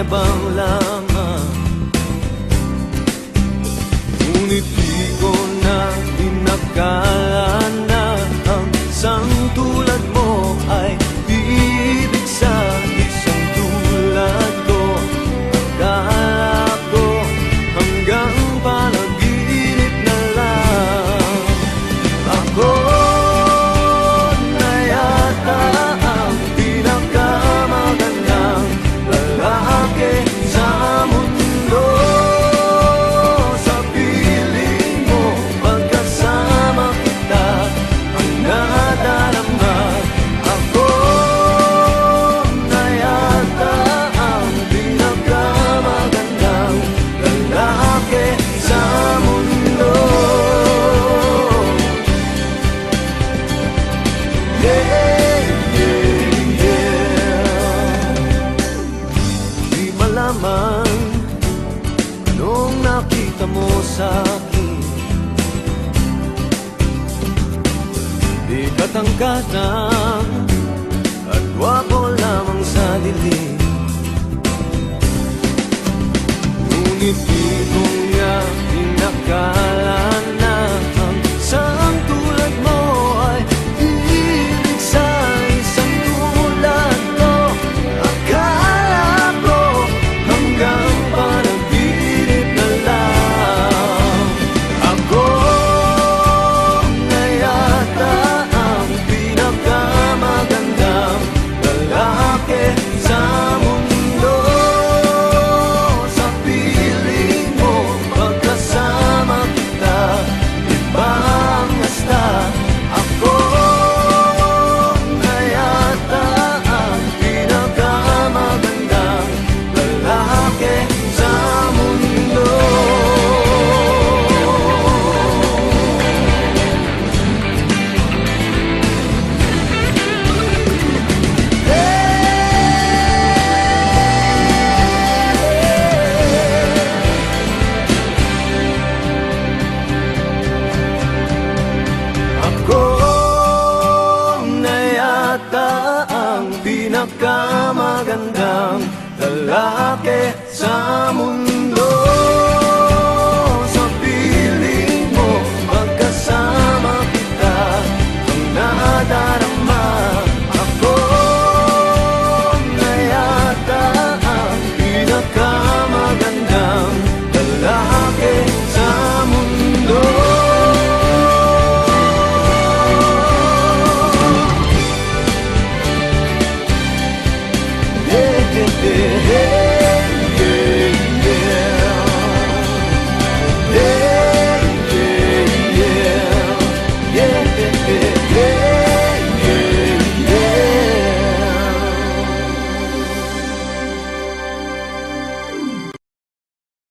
mayabang lamang. Ngunit di ko na inakala na ang isang tulad mo ay ibig sa isang tulad ko. Akala ko hanggang panaginip na lang. Ako na yata ang pinakamagandang lalaki sa mundo. Sa piling mo, pagkasama kita, ang nadarama. Ako na yata ang pinakamagandang lalaki sa mundo. Yeah, yeah, yeah. Di malaman anong nakita mo sa'kin. Di katangkatang at gwapo lamang sa dilim. Ngunit di ko nga inakala na ang isang tulad mo ay ibig sa isang tulad ko. Akala ko hanggang panaginip na lang. Ako na yata ang pinakamagandang lalaki sa mundo. Sa piling mo, pagkasama kita, ibang hasta. Ako na yata ang pinakamagandang lalaki sa mundo. Ako na yata ang pinakamagandang lalaki sa mundo.